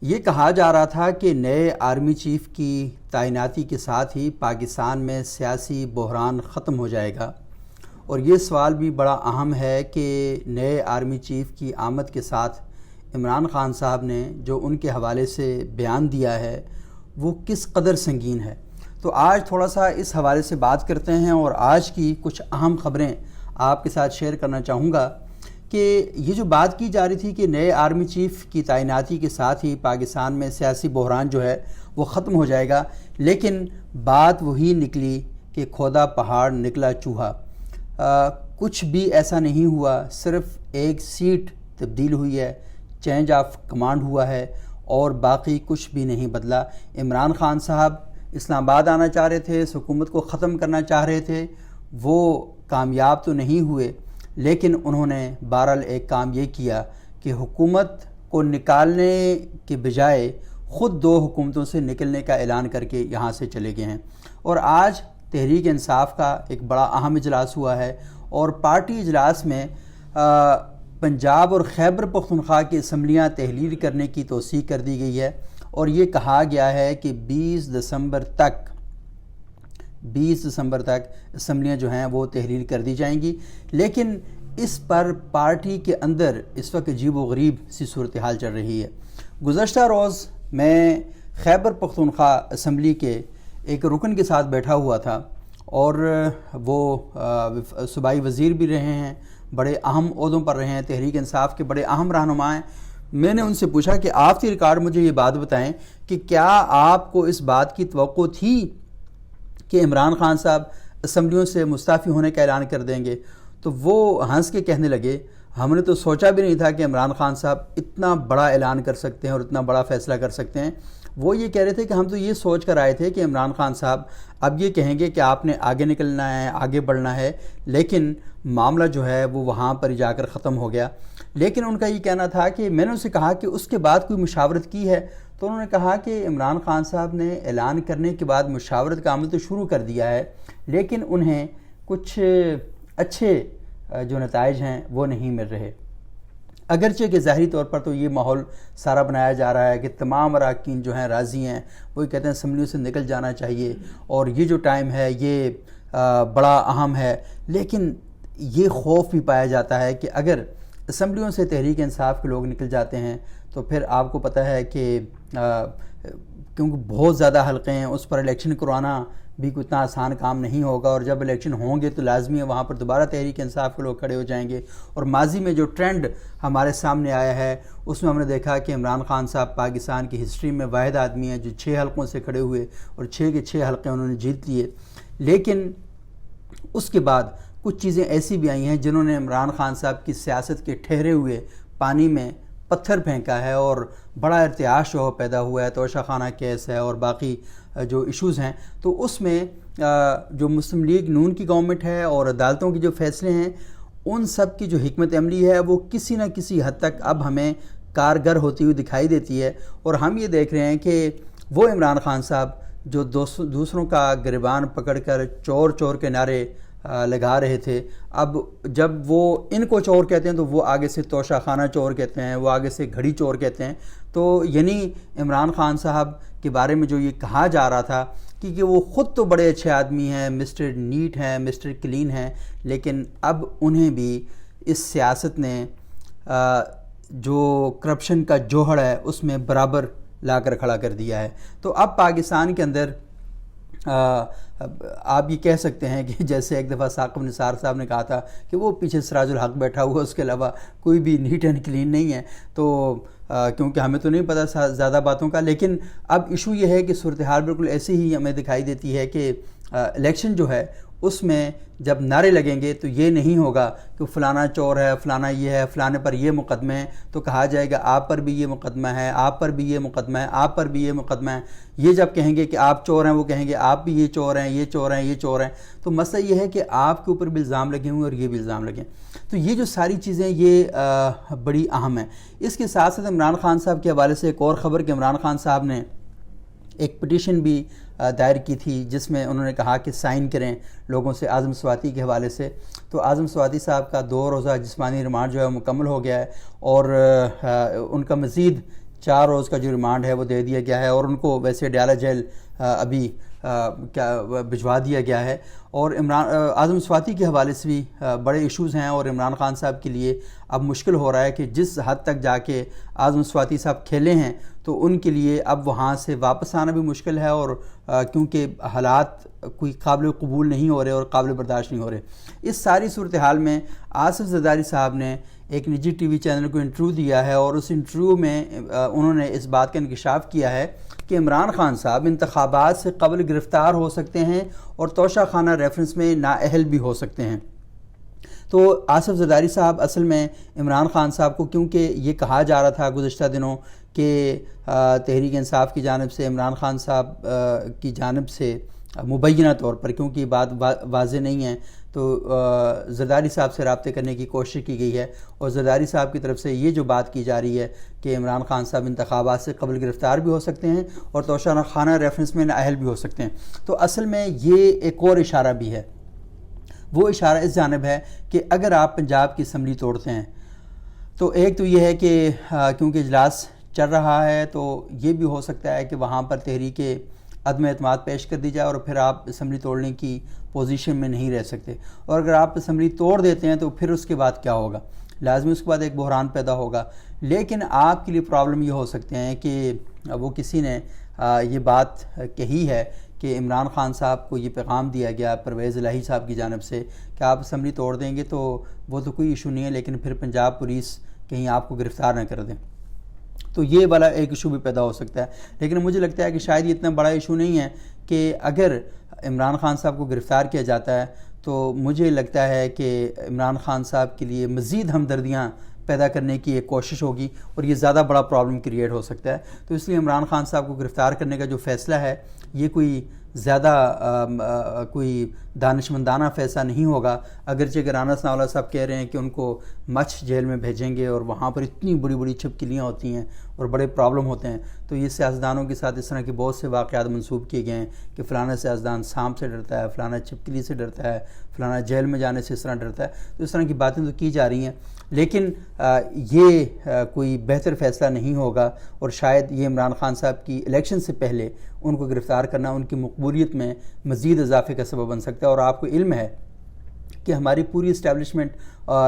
یہ کہا جا رہا تھا کہ نئے آرمی چیف کی تعیناتی کے ساتھ ہی پاکستان میں سیاسی بحران ختم ہو جائے گا، اور یہ سوال بھی بڑا اہم ہے کہ نئے آرمی چیف کی آمد کے ساتھ عمران خان صاحب نے جو ان کے حوالے سے بیان دیا ہے وہ کس قدر سنگین ہے۔ تو آج تھوڑا سا اس حوالے سے بات کرتے ہیں، اور آج کی کچھ اہم خبریں آپ کے ساتھ شیئر کرنا چاہوں گا کہ یہ جو بات کی جا رہی تھی کہ نئے آرمی چیف کی تعیناتی کے ساتھ ہی پاکستان میں سیاسی بحران جو ہے وہ ختم ہو جائے گا، لیکن بات وہی نکلی کہ کھودا پہاڑ نکلا چوہا۔ کچھ بھی ایسا نہیں ہوا، صرف ایک سیٹ تبدیل ہوئی ہے، چینج آف کمانڈ ہوا ہے، اور باقی کچھ بھی نہیں بدلا۔ عمران خان صاحب اسلام آباد آنا چاہ رہے تھے، اس حکومت کو ختم کرنا چاہ رہے تھے، وہ کامیاب تو نہیں ہوئے، لیکن انہوں نے بہرحال ایک کام یہ کیا کہ حکومت کو نکالنے کے بجائے خود دو حکومتوں سے نکلنے کا اعلان کر کے یہاں سے چلے گئے ہیں۔ اور آج تحریک انصاف کا ایک بڑا اہم اجلاس ہوا ہے، اور پارٹی اجلاس میں پنجاب اور خیبر پختونخوا کی اسمبلیاں تحلیل کرنے کی توثیق کر دی گئی ہے، اور یہ کہا گیا ہے کہ 20 دسمبر تک اسمبلیاں جو ہیں وہ تحلیل کر دی جائیں گی، لیکن اس پر پارٹی کے اندر اس وقت عجیب و غریب سی صورتحال چل رہی ہے۔ گزشتہ روز میں خیبر پختونخوا اسمبلی کے ایک رکن کے ساتھ بیٹھا ہوا تھا، اور وہ صوبائی وزیر بھی رہے ہیں، بڑے اہم عہدوں پر رہے ہیں، تحریک انصاف کے بڑے اہم رہنما ہیں۔ میں نے ان سے پوچھا کہ آف دی ریکارڈ مجھے یہ بات بتائیں کہ کیا آپ کو اس بات کی توقع تھی کہ عمران خان صاحب اسمبلیوں سے مستعفی ہونے کا اعلان کر دیں گے؟ تو وہ ہنس کے کہنے لگے، ہم نے تو سوچا بھی نہیں تھا کہ عمران خان صاحب اتنا بڑا اعلان کر سکتے ہیں اور اتنا بڑا فیصلہ کر سکتے ہیں۔ وہ یہ کہہ رہے تھے کہ ہم تو یہ سوچ کر آئے تھے کہ عمران خان صاحب اب یہ کہیں گے کہ آپ نے آگے نکلنا ہے، آگے بڑھنا ہے، لیکن معاملہ جو ہے وہ وہاں پر جا کر ختم ہو گیا۔ لیکن ان کا یہ کہنا تھا کہ میں نے ان سے کہا کہ اس کے بعد کوئی مشاورت کی ہے، تو انہوں نے کہا کہ عمران خان صاحب نے اعلان کرنے کے بعد مشاورت کا عمل تو شروع کر دیا ہے، لیکن انہیں کچھ اچھے جو نتائج ہیں وہ نہیں مل رہے۔ اگرچہ کہ ظاہری طور پر تو یہ ماحول سارا بنایا جا رہا ہے کہ تمام اراکین جو ہیں راضی ہیں، وہ کہتے ہیں اسمبلیوں سے نکل جانا چاہیے، اور یہ جو ٹائم ہے یہ بڑا اہم ہے، لیکن یہ خوف بھی پایا جاتا ہے کہ اگر اسمبلیوں سے تحریک انصاف کے لوگ نکل جاتے ہیں تو پھر آپ کو پتہ ہے کہ کیونکہ بہت زیادہ حلقے ہیں، اس پر الیکشن کروانا بھی کوئی اتنا آسان کام نہیں ہوگا، اور جب الیکشن ہوں گے تو لازمی ہے وہاں پر دوبارہ تحریک انصاف کے لوگ کھڑے ہو جائیں گے۔ اور ماضی میں جو ٹرینڈ ہمارے سامنے آیا ہے اس میں ہم نے دیکھا کہ عمران خان صاحب پاکستان کی ہسٹری میں واحد آدمی ہیں جو 6 حلقوں سے کھڑے ہوئے، اور 6 کے 6 حلقے انہوں نے جیت لیے۔ لیکن اس کے بعد کچھ چیزیں ایسی بھی آئی ہیں جنہوں نے عمران خان صاحب کی سیاست کے ٹھہرے ہوئے پانی میں پتھر پھینکا ہے، اور بڑا ارتعاش جو پیدا ہوا ہے، توشہ خانہ کیس ہے اور باقی جو ایشوز ہیں۔ تو اس میں جو مسلم لیگ نون کی گورنمنٹ ہے اور عدالتوں کی جو فیصلے ہیں، ان سب کی جو حکمت عملی ہے وہ کسی نہ کسی حد تک اب ہمیں کارگر ہوتی ہوئی دکھائی دیتی ہے، اور ہم یہ دیکھ رہے ہیں کہ وہ عمران خان صاحب جو دوسروں کا گریبان پکڑ کر چور چور کے نعرے لگا رہے تھے، اب جب وہ ان کو چور کہتے ہیں تو وہ آگے سے توشہ خانہ چور کہتے ہیں، وہ آگے سے گھڑی چور کہتے ہیں۔ تو یعنی عمران خان صاحب کے بارے میں جو یہ کہا جا رہا تھا کہ وہ خود تو بڑے اچھے آدمی ہیں، مسٹر نیٹ ہیں، مسٹر کلین ہیں، لیکن اب انہیں بھی اس سیاست نے جو کرپشن کا جوہر ہے اس میں برابر لا کر کھڑا کر دیا ہے۔ تو اب پاکستان کے اندر آپ یہ کہہ سکتے ہیں کہ جیسے ایک دفعہ ثاقب نثار صاحب نے کہا تھا کہ وہ پیچھے سراج الحق بیٹھا ہوا، اس کے علاوہ کوئی بھی نیٹ اینڈ کلین نہیں ہے، تو کیونکہ ہمیں تو نہیں پتہ زیادہ باتوں کا۔ لیکن اب ایشو یہ ہے کہ صورتحال بالکل ایسے ہی ہمیں دکھائی دیتی ہے کہ الیکشن جو ہے اس میں جب نعرے لگیں گے تو یہ نہیں ہوگا کہ فلانا چور ہے، فلانا یہ ہے، فلانے پر یہ مقدمہ ہے، تو کہا جائے گا آپ پر بھی یہ مقدمہ ہے، آپ پر بھی یہ مقدمہ ہے، آپ پر بھی یہ مقدمہ ہے۔ یہ جب کہیں گے کہ آپ چور ہیں، وہ کہیں گے آپ بھی یہ چور ہیں، یہ چور ہیں، یہ چور ہیں۔ تو مسئلہ یہ ہے کہ آپ کے اوپر بھی الزام لگے ہوئے اور یہ بھی الزام لگے۔ تو یہ جو ساری چیزیں یہ بڑی اہم ہیں۔ اس کے ساتھ ساتھ عمران خان صاحب کے حوالے سے ایک اور خبر کہ عمران خان صاحب نے ایک پٹیشن بھی دائر کی تھی جس میں انہوں نے کہا کہ سائن کریں لوگوں سے اعظم سواتی کے حوالے سے۔ تو اعظم سواتی صاحب کا 2 روزہ جسمانی ریمانڈ جو ہے مکمل ہو گیا ہے، اور ان کا مزید 4 روز کا جو ریمانڈ ہے وہ دے دیا گیا ہے، اور ان کو ویسے ڈیالہ جیل ابھی بھجوا دیا گیا ہے۔ اور اعظم مسواتی کے حوالے سے بھی بڑے ایشوز ہیں، اور عمران خان صاحب کے لیے اب مشکل ہو رہا ہے کہ جس حد تک جا کے اعظم مسواتی صاحب کھیلے ہیں تو ان کے لیے اب وہاں سے واپس آنا بھی مشکل ہے، اور کیونکہ حالات کوئی قابل قبول نہیں ہو رہے اور قابل برداشت نہیں ہو رہے۔ اس ساری صورتحال میں آصف زرداری صاحب نے ایک نجی ٹی وی چینل کو انٹرویو دیا ہے، اور اس انٹرویو میں انہوں نے اس بات کا انکشاف کیا ہے کہ عمران خان صاحب انتخابات سے قبل گرفتار ہو سکتے ہیں اور توشہ خانہ ریفرنس میں نااہل بھی ہو سکتے ہیں۔ تو آصف زرداری صاحب اصل میں عمران خان صاحب کو، کیونکہ یہ کہا جا رہا تھا گزشتہ دنوں کہ تحریک انصاف کی جانب سے عمران خان صاحب کی جانب سے مبینہ طور پر، کیونکہ یہ بات واضح نہیں ہے، تو زرداری صاحب سے رابطے کرنے کی کوشش کی گئی ہے، اور زرداری صاحب کی طرف سے یہ جو بات کی جا رہی ہے کہ عمران خان صاحب انتخابات سے قبل گرفتار بھی ہو سکتے ہیں اور توشہ خانہ ریفرنس میں نااہل بھی ہو سکتے ہیں، تو اصل میں یہ ایک اور اشارہ بھی ہے۔ وہ اشارہ اس جانب ہے کہ اگر آپ پنجاب کی اسمبلی توڑتے ہیں تو ایک تو یہ ہے کہ کیونکہ اجلاس چل رہا ہے تو یہ بھی ہو سکتا ہے کہ وہاں پر تحریک عدم اعتماد پیش کر دی جائے، اور پھر آپ اسمبلی توڑنے کی پوزیشن میں نہیں رہ سکتے، اور اگر آپ اسمبلی توڑ دیتے ہیں تو پھر اس کے بعد کیا ہوگا؟ لازمی اس کے بعد ایک بحران پیدا ہوگا۔ لیکن آپ کے لیے پرابلم یہ ہو سکتے ہیں کہ وہ کسی نے یہ بات کہی ہے کہ عمران خان صاحب کو یہ پیغام دیا گیا پرویز الہی صاحب کی جانب سے کہ آپ اسمبلی توڑ دیں گے تو وہ تو کوئی ایشو نہیں ہے، لیکن پھر پنجاب پولیس کہیں آپ کو گرفتار نہ کر دیں، تو یہ والا ایک ایشو بھی پیدا ہو سکتا ہے۔ لیکن مجھے لگتا ہے کہ شاید یہ اتنا بڑا ایشو نہیں ہے کہ اگر عمران خان صاحب کو گرفتار کیا جاتا ہے تو مجھے لگتا ہے کہ عمران خان صاحب کے لیے مزید ہمدردیاں پیدا کرنے کی ایک کوشش ہوگی، اور یہ زیادہ بڑا پرابلم کریٹ ہو سکتا ہے۔ تو اس لیے عمران خان صاحب کو گرفتار کرنے کا جو فیصلہ ہے یہ کوئی زیادہ کوئی دانشمندانہ فیصلہ نہیں ہوگا، اگرچہ کہ رانا ثناءاللہ صاحب کہہ رہے ہیں کہ ان کو مچھ جیل میں بھیجیں گے اور وہاں پر اتنی بڑی بڑی چھپکلیاں ہوتی ہیں اور بڑے پرابلم ہوتے ہیں، تو یہ سیاستدانوں کے ساتھ اس طرح کے بہت سے واقعات منسوب کیے گئے ہیں کہ فلانا سیاستدان سانپ سے ڈرتا ہے، فلانا چھپکلی سے ڈرتا ہے، فلانا جیل میں جانے سے اس طرح ڈرتا ہے، تو اس طرح کی باتیں تو کی جا رہی ہیں، لیکن یہ کوئی بہتر فیصلہ نہیں ہوگا، اور شاید یہ عمران خان صاحب کی الیکشن سے پہلے ان کو گرفتار کرنا ان کی مقبولیت میں مزید اضافے کا سبب بن سکتا ہے۔ اور آپ کو علم ہے کہ ہماری پوری اسٹیبلشمنٹ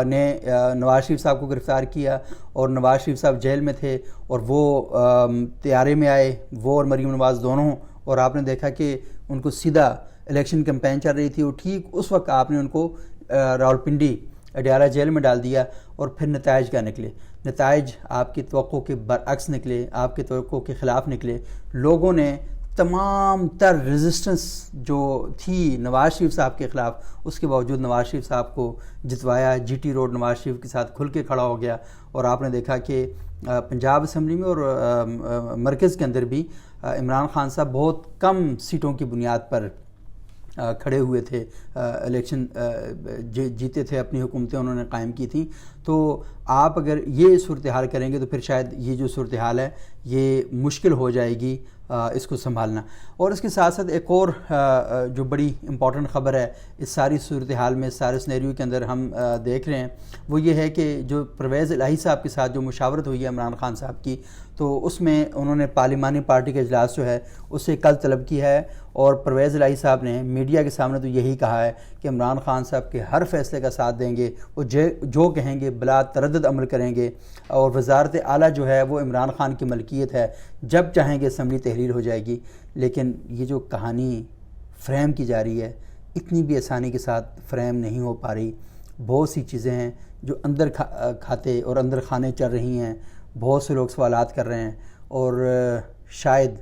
نے نواز شریف صاحب کو گرفتار کیا، اور نواز شریف صاحب جیل میں تھے اور وہ طیارے میں آئے، وہ اور مریم نواز دونوں، اور آپ نے دیکھا کہ ان کو سیدھا الیکشن کمپین چل رہی تھی، اور ٹھیک اس وقت آپ نے ان کو راولپنڈی اڈیالہ جیل میں ڈال دیا، اور پھر نتائج کیا نکلے؟ نتائج آپ کی توقع کے برعکس نکلے، آپ کے توقع کے خلاف نکلے۔ لوگوں نے تمام تر ریزسٹنس جو تھی نواز شریف صاحب کے خلاف، اس کے باوجود نواز شریف صاحب کو جتوایا، جی ٹی روڈ نواز شریف کے ساتھ کھل کے کھڑا ہو گیا، اور آپ نے دیکھا کہ پنجاب اسمبلی میں اور مرکز کے اندر بھی عمران خان صاحب بہت کم سیٹوں کی بنیاد پر کھڑے ہوئے تھے، الیکشن جیتے تھے، اپنی حکومتیں انہوں نے قائم کی تھیں۔ تو آپ اگر یہ صورتحال کریں گے تو پھر شاید یہ جو صورتحال ہے یہ مشکل ہو جائے گی اس کو سنبھالنا۔ اور اس کے ساتھ ساتھ ایک اور جو بڑی امپورٹنٹ خبر ہے اس ساری صورتحال میں، اس سارے سینیریو کے اندر ہم دیکھ رہے ہیں، وہ یہ ہے کہ جو پرویز الہی صاحب کے ساتھ جو مشاورت ہوئی ہے عمران خان صاحب کی، تو اس میں انہوں نے پارلیمانی پارٹی کا اجلاس جو ہے اسے کل طلب کیا ہے، اور پرویز الہی صاحب نے میڈیا کے سامنے تو یہی کہا ہے کہ عمران خان صاحب کے ہر فیصلے کا ساتھ دیں گے، وہ جو کہیں گے بلا تردد عمل کریں گے، اور وزارت اعلیٰ جو ہے وہ عمران خان کی ملکیت ہے، جب چاہیں گے اسمبلی تحریر ہو جائے گی۔ لیکن یہ جو کہانی فریم کی جا رہی ہے اتنی بھی آسانی کے ساتھ فریم نہیں ہو پا رہی، بہت سی چیزیں ہیں جو اندر کھاتے اور اندر خانے چل رہی ہیں، بہت سے لوگ سوالات کر رہے ہیں، اور شاید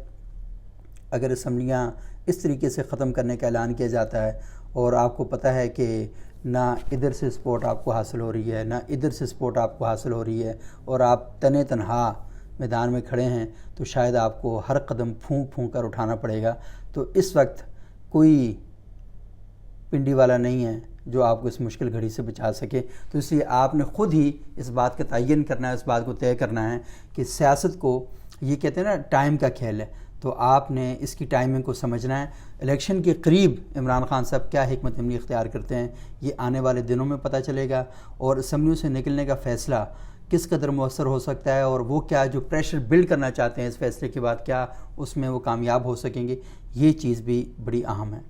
اگر اسمبلیاں اس طریقے سے ختم کرنے کا اعلان کیا جاتا ہے، اور آپ کو پتہ ہے کہ نہ ادھر سے سپورٹ آپ کو حاصل ہو رہی ہے، نہ ادھر سے سپورٹ آپ کو حاصل ہو رہی ہے، اور آپ تنہا میدان میں کھڑے ہیں، تو شاید آپ کو ہر قدم پھونک پھونک کر اٹھانا پڑے گا۔ تو اس وقت کوئی پنڈی والا نہیں ہے جو آپ کو اس مشکل گھڑی سے بچا سکے، تو اس لیے آپ نے خود ہی اس بات کا تعین کرنا ہے، اس بات کو طے کرنا ہے کہ سیاست کو، یہ کہتے ہیں نا ٹائم کا کھیل ہے، تو آپ نے اس کی ٹائمنگ کو سمجھنا ہے۔ الیکشن کے قریب عمران خان صاحب کیا حکمت عملی اختیار کرتے ہیں یہ آنے والے دنوں میں پتہ چلے گا، اور اسمبلیوں سے نکلنے کا فیصلہ کس قدر مؤثر ہو سکتا ہے، اور وہ کیا جو پریشر بلڈ کرنا چاہتے ہیں اس فیصلے کے بعد، کیا اس میں وہ کامیاب ہو سکیں گے، یہ چیز بھی بڑی اہم ہے۔